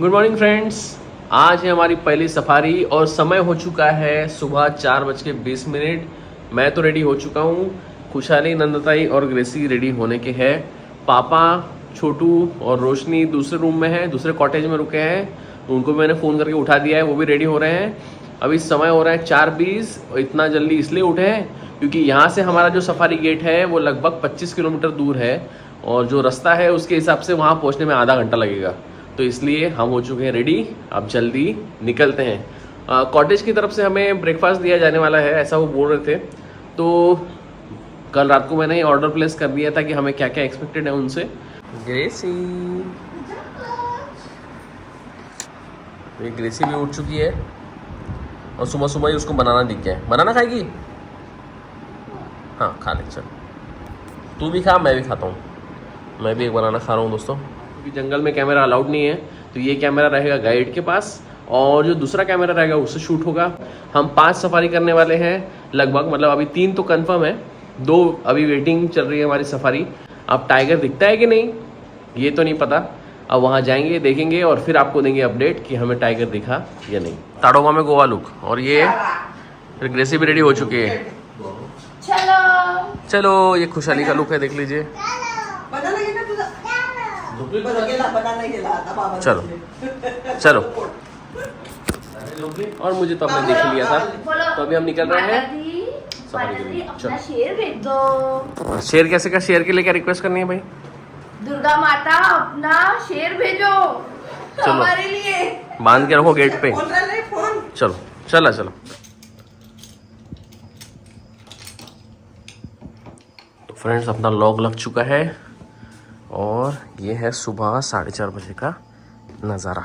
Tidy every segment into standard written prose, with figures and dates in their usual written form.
Good morning friends. आज है हमारी पहली सफारी और समय हो चुका है सुबह 4:20। मैं तो रेडी हो चुका हूँ। खुशहाली, नंदताई और ग्रेसी रेडी होने के हैं। पापा, छोटू और रोशनी दूसरे रूम में है, दूसरे कॉटेज में रुके हैं। उनको भी मैंने फ़ोन करके उठा दिया है, वो भी रेडी हो रहे हैं। अभी समय हो रहा है 4:20 और इतना जल्दी इसलिए उठे हैं क्योंकि यहाँ से हमारा जो सफारी गेट है वो लगभग 25 किलोमीटर दूर है और जो रास्ता है उसके हिसाब से वहाँ पहुँचने में आधा घंटा लगेगा। तो इसलिए हम हो चुके हैं रेडी, अब जल्दी निकलते हैं। कॉटेज की तरफ से हमें ब्रेकफास्ट दिया जाने वाला है, ऐसा वो बोल रहे थे। तो कल रात को मैंने ऑर्डर प्लेस कर दिया था कि हमें क्या क्या एक्सपेक्टेड है उनसे। ग्रेसी, ये ग्रेसी भी उठ चुकी है और सुबह सुबह ही उसको बनाना दिख गया है। बनाना खाएगी? हाँ खा ले, चल तू भी खा, मैं भी खाता हूँ। मैं भी एक बनाना खा रहा हूँ दोस्तों, क्योंकि जंगल में कैमरा अलाउड नहीं है। तो ये कैमरा रहेगा गाइड के पास और जो दूसरा कैमरा रहेगा उससे शूट होगा। हम 5 सफारी करने वाले हैं लगभग, मतलब अभी 3 तो कंफर्म है, 2 अभी वेटिंग चल रही है हमारी सफारी। अब टाइगर दिखता है कि नहीं ये तो नहीं पता, अब वहाँ जाएंगे देखेंगे और फिर आपको देंगे अपडेट कि हमें टाइगर दिखा या नहीं। ताड़ोबा में गोवा लुक, और ये फिर ग्रेसी भी रेडी हो चुकी है। चलो चलो, ये खुशहाली का लुक है, देख लीजिए। चलो चलो, और मुझे तो आपने देख लिया था। तो अभी हम निकल रहे हैं सफारी के लिए। अपना शेर भेज दो। शेर कैसे का? शेर के लिए क्या रिक्वेस्ट करनी है भाई? दुर्गा माता अपना शेर भेजो हमारे लिए। बांध के रखो गेट पे। चलो चला चलो। तो फ्रेंड्स, अपना लॉग लग चुका है और ये है सुबह 4:30 बजे का नज़ारा।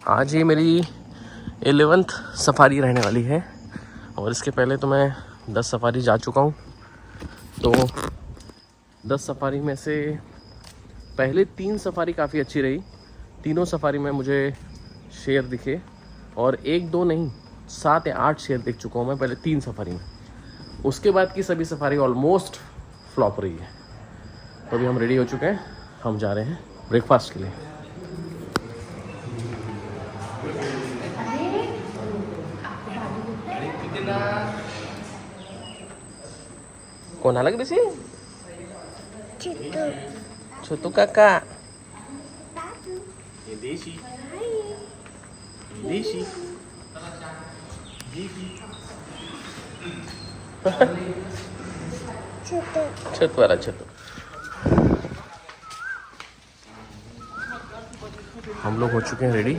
आज ये मेरी 11th सफारी रहने वाली है और इसके पहले तो मैं 10 सफारी जा चुका हूँ। तो 10 सफारी में से पहले 3 सफारी काफ़ी अच्छी रही। तीनों सफारी में मुझे शेर दिखे और 1-2 नहीं 7 या 8 शेर देख चुका हूँ मैं पहले 3 सफारी में। उसके बाद की सभी सफारी ऑलमोस्ट फ्लॉप रही है। तो अभी हम रेडी हो चुके हैं, हम जा रहे हैं ब्रेकफास्ट के लिए। कौन अलग बेसी? छोटू काका। ये देशी देशी छोटू वाला छोटू। हम लोग हो चुके हैं रेडी।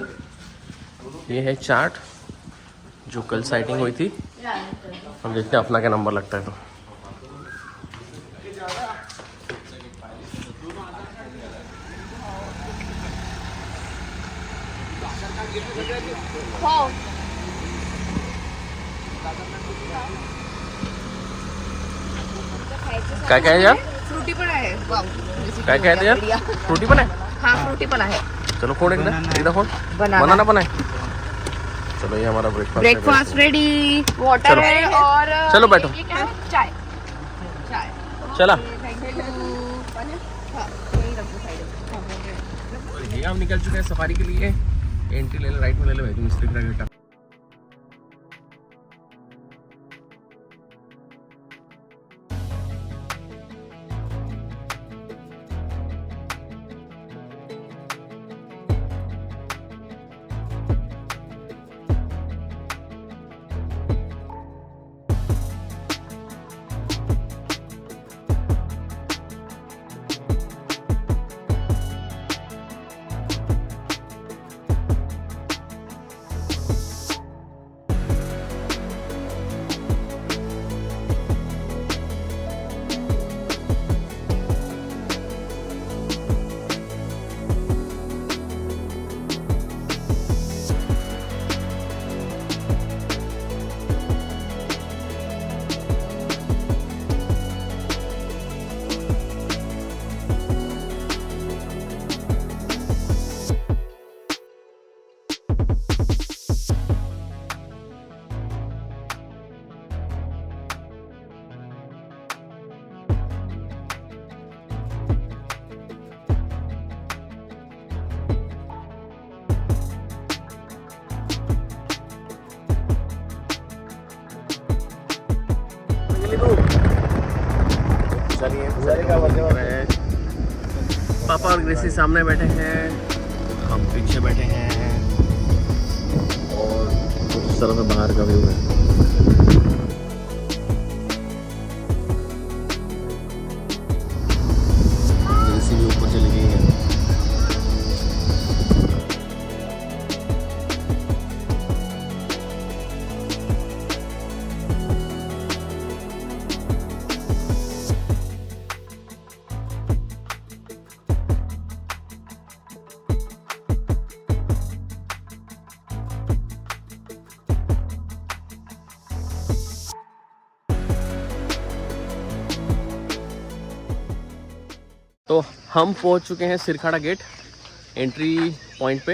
ये है चार्ट जो कल साइटिंग हुई थी। हम देखते हैं अपना क्या नंबर लगता है। तो काय काय यार? फ्रूटी पण आहे। वाव, काय काय यार? फ्रूटी पण आहे? हाँ फ्रूटी पण आहे। चलो फोड़ एकदा फोड़। बनाना पण आहे। चलो, ये हमारा ब्रेकफास्ट रेडी। वाटर है और चलो बैठो। चाय चाय चला। Thank you. ये हम निकल चुके हैं सफारी के लिए। एंट्री ले ले, राइट में ले ले भाई, तुम स्ट्रेट राइट। चलिए पापा और ग्रेसी सामने बैठे हैं, हम पीछे बैठे हैं और उस तरफ से बाहर का व्यू है। ग्रेसी भी ऊपर चली गई है। तो हम पहुंच चुके हैं सिरखाड़ा गेट एंट्री पॉइंट पे।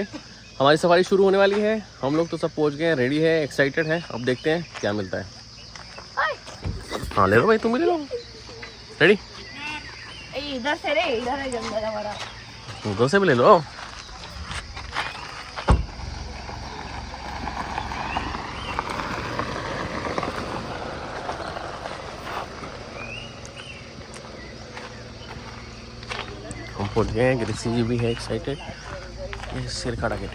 हमारी सफारी शुरू होने वाली है। हम लोग तो सब पहुंच गए हैं, रेडी है, एक्साइटेड है। अब देखते हैं क्या मिलता है। हाँ ले लो भाई, तुम भी ले लो। रेडी? इधर से रे, इधर है जंगल हमारा। उधर से भी ले लो। हम पहुंच गए हैं, ग्रेसी जी भी है एक्साइटेड। ये सिरखाड़ा गेट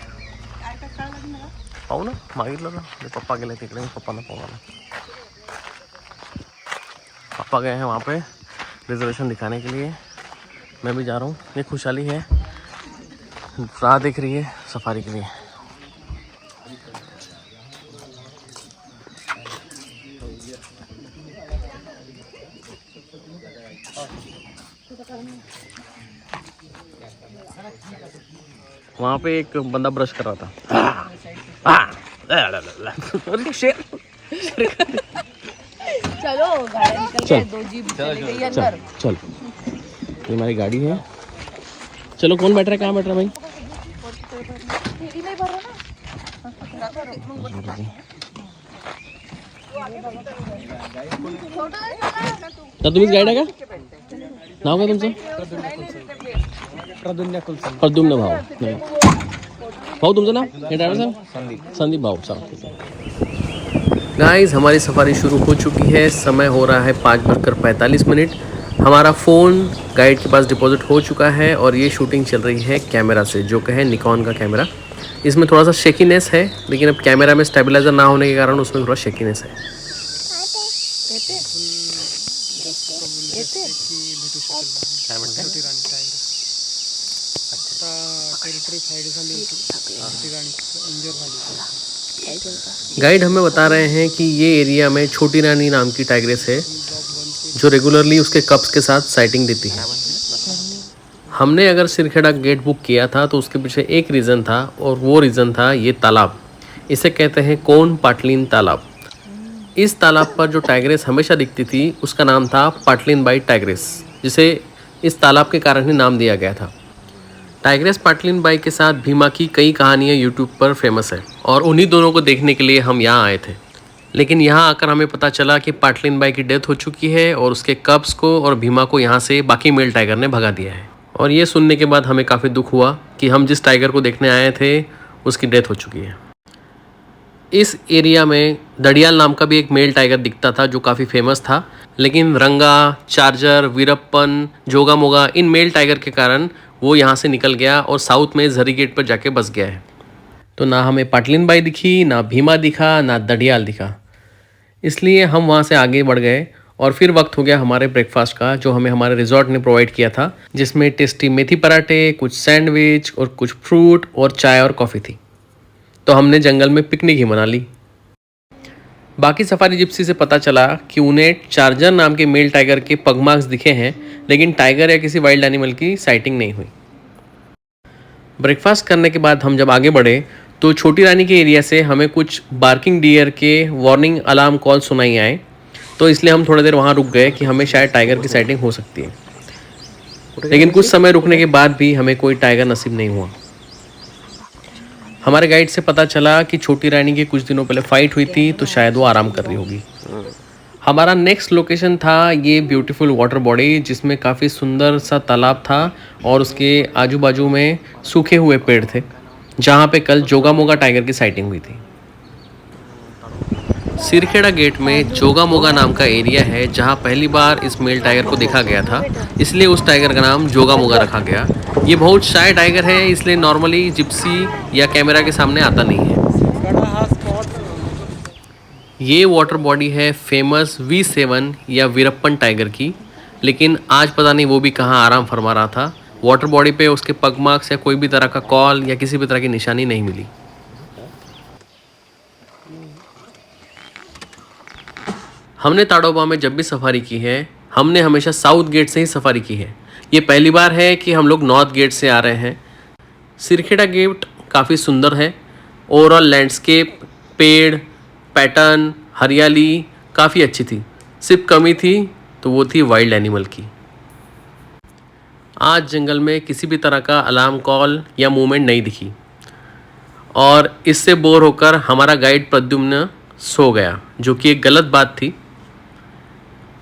पाहू ना, मागितलं ना ते पप्पा गेले तिकडे, पप्पांना पाहू आला। पापा गए हैं वहाँ पे रिजर्वेशन दिखाने के लिए। मैं भी जा रहा हूँ। ये खुशहाली है, राह देख रही है सफारी के लिए। वहाँ पे एक बंदा ब्रश कर रहा था। चलो गाड़ी निकल गए, दो जीप चली गई अंदर। चल, ये हमारी गाड़ी है। चलो कौन बैठ रहा है, कहाँ बैठ रहा है भाई? तर तुम्हीच गाईड आहे का? नाव काय तुमचं? प्रद्युम्न भाऊ। नाही भाऊ तुमचं नाव? हे ड्रायव्हर साहब? संदीप भाऊ साहब। गाइस हमारी सफारी शुरू हो चुकी है। समय हो रहा है 5:45। हमारा फ़ोन गाइड के पास डिपॉजिट हो चुका है और ये शूटिंग चल रही है कैमरा से, जो कि है निकॉन का कैमरा। इसमें थोड़ा सा शेकीनेस है, लेकिन अब कैमरा में स्टेबलाइजर ना होने के कारण उसमें थोड़ा शेकीनेस है। गाइड हमें बता रहे हैं कि ये एरिया में छोटी रानी नाम की टाइग्रेस है, जो रेगुलरली उसके कप्स के साथ साइटिंग देती है। हमने अगर सिरखेड़ा गेट बुक किया था तो उसके पीछे एक रीज़न था, और वो रीज़न था ये तालाब। इसे कहते हैं कोन पाटलिन तालाब। इस तालाब पर जो टाइग्रेस हमेशा दिखती थी उसका नाम था पाटलिन बाई टाइग्रेस, जिसे इस तालाब के कारण ही नाम दिया गया था। टाइग्रेस पाटलिन बाई के साथ भीमा की कई कहानियाँ यूट्यूब पर फेमस है, और उन्हीं दोनों को देखने के लिए हम यहाँ आए थे। लेकिन यहाँ आकर हमें पता चला कि पाटलिन बाई की डेथ हो चुकी है और उसके कब्स को और भीमा को यहाँ से बाकी मेल टाइगर ने भगा दिया है। और ये सुनने के बाद हमें काफ़ी दुख हुआ कि हम जिस टाइगर को देखने आए थे उसकी डेथ हो चुकी है। इस एरिया में दड़ियाल नाम का भी एक मेल टाइगर दिखता था जो काफ़ी फेमस था, लेकिन रंगा, charger, Veerappan, Joga Moga in male tiger के कारण वो यहाँ से निकल गया और साउथ में झरी गेट पर जाके बस गया है। तो ना हमें पाटलिन बाई दिखी, ना भीमा दिखा, ना दड़ियाल दिखा। इसलिए हम वहाँ से आगे बढ़ गए और फिर वक्त हो गया हमारे ब्रेकफास्ट का, जो हमें हमारे रिजॉर्ट ने प्रोवाइड किया था, जिसमें टेस्टी मेथी पराठे, कुछ सैंडविच और कुछ फ्रूट और चाय और कॉफ़ी थी। तो हमने जंगल में पिकनिक ही मना ली। बाकी सफारी जिप्सी से पता चला कि उन्हें चार्जर नाम के मेल टाइगर के पग मार्क्स दिखे हैं, लेकिन टाइगर या किसी वाइल्ड एनिमल की साइटिंग नहीं हुई। ब्रेकफास्ट करने के बाद हम जब आगे बढ़े तो छोटी रानी के एरिया से हमें कुछ बार्किंग डियर के वार्निंग अलार्म कॉल सुनाई आए, तो इसलिए हम थोड़ी देर वहाँ रुक गए कि हमें शायद टाइगर की साइटिंग हो सकती है। लेकिन कुछ समय रुकने के बाद भी हमें कोई टाइगर नसीब नहीं हुआ। हमारे गाइड से पता चला कि छोटी रानी की कुछ दिनों पहले फाइट हुई थी, तो शायद वो आराम कर रही होगी। हमारा नेक्स्ट लोकेशन था ये ब्यूटीफुल वाटर बॉडी, जिसमें काफ़ी सुंदर सा तालाब था और उसके आजू बाजू में सूखे हुए पेड़ थे, जहाँ पे कल जोगा मोगा टाइगर की साइटिंग हुई थी। सिरखेड़ा गेट में जोगा मोगा नाम का एरिया है जहां पहली बार इस मेल टाइगर को देखा गया था, इसलिए उस टाइगर का नाम जोगा मोगा रखा गया। ये बहुत शाय टाइगर है, इसलिए नॉर्मली जिप्सी या कैमरा के सामने आता नहीं है। ये वाटर बॉडी है फेमस V7 या वीरप्पन टाइगर की, लेकिन आज पता नहीं वो भी कहाँ आराम फरमा रहा था। वाटर बॉडी पे उसके पग मार्क्स या कोई भी तरह का कॉल या किसी भी तरह की निशानी नहीं मिली। हमने ताडोबा में जब भी सफारी की है, हमने हमेशा साउथ गेट से ही सफारी की है। ये पहली बार है कि हम लोग नॉर्थ गेट से आ रहे हैं। सिरखेड़ा गेट काफ़ी सुंदर है। ओवरऑल लैंडस्केप, पेड़, पैटर्न, हरियाली काफ़ी अच्छी थी। सिर्फ कमी थी तो वो थी वाइल्ड एनिमल की। आज जंगल में किसी भी तरह का अलार्म कॉल या मूवमेंट नहीं दिखी और इससे बोर होकर हमारा गाइड प्रद्युम्न सो गया, जो कि एक गलत बात थी।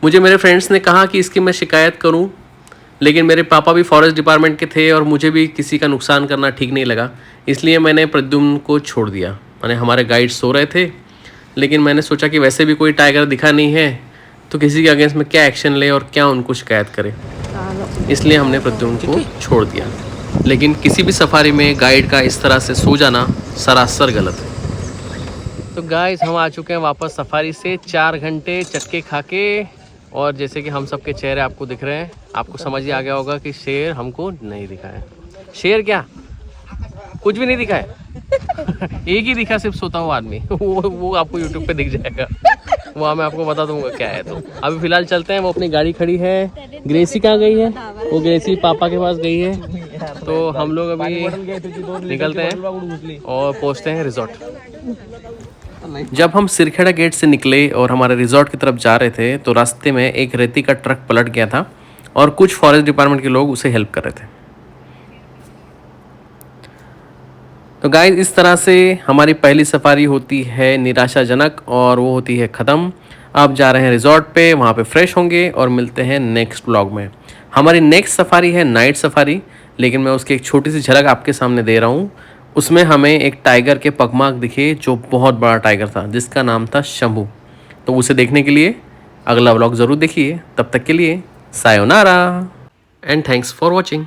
मुझे मेरे फ्रेंड्स ने कहा कि इसकी मैं शिकायत करूं, लेकिन मेरे पापा भी फॉरेस्ट डिपार्टमेंट के थे और मुझे भी किसी का नुकसान करना ठीक नहीं लगा, इसलिए मैंने प्रद्युम्न को छोड़ दिया। मैंने हमारे गाइड सो रहे थे, लेकिन मैंने सोचा कि वैसे भी कोई टाइगर दिखा नहीं है तो किसी के अगेंस्ट में क्या एक्शन ले और क्या उनको शिकायत करे, इसलिए हमने प्रद्युम्न को छोड़ दिया। लेकिन किसी भी सफारी में गाइड का इस तरह से सो जाना सरासर गलत है। तो गाइस हम आ चुके हैं वापस सफारी से, 4 घंटे चटके खा के, और जैसे कि हम सबके चेहरे आपको दिख रहे हैं, आपको समझ ही आ गया होगा कि शेर हमको नहीं दिखा है। शेर क्या, कुछ भी नहीं दिखा है। एक ही दिखा, सिर्फ सोता हुआ आदमी। वो आपको यूट्यूब पे दिख जाएगा, वहाँ मैं आपको बता दूंगा क्या है। तो अभी फिलहाल चलते हैं। वो अपनी गाड़ी खड़ी है। ग्रेसी कहाँ गई है? वो ग्रेसी पापा के पास गई है। तो हम लोग अभी निकलते हैं और पहुँचते हैं रिजॉर्ट। जब हम सिरखेड़ा गेट से निकले और हमारे रिजॉर्ट की तरफ जा रहे थे तो रास्ते में एक रेती का ट्रक पलट गया था और कुछ फॉरेस्ट डिपार्टमेंट के लोग उसे हेल्प कर रहे थे। तो गाइस इस तरह से हमारी पहली सफारी होती है निराशाजनक और वो होती है ख़त्म। अब जा रहे हैं रिजॉर्ट पे, वहाँ पे फ्रेश होंगे और मिलते हैं नेक्स्ट ब्लॉग में। हमारी नेक्स्ट सफारी है नाइट सफारी, लेकिन मैं उसकी एक छोटी सी झलक आपके सामने दे रहा हूँ। उसमें हमें एक टाइगर के पगमार्क दिखे जो बहुत बड़ा टाइगर था, जिसका नाम था शंभू। तो उसे देखने के लिए अगला व्लॉग ज़रूर देखिए। तब तक के लिए sayonara and thanks for watching.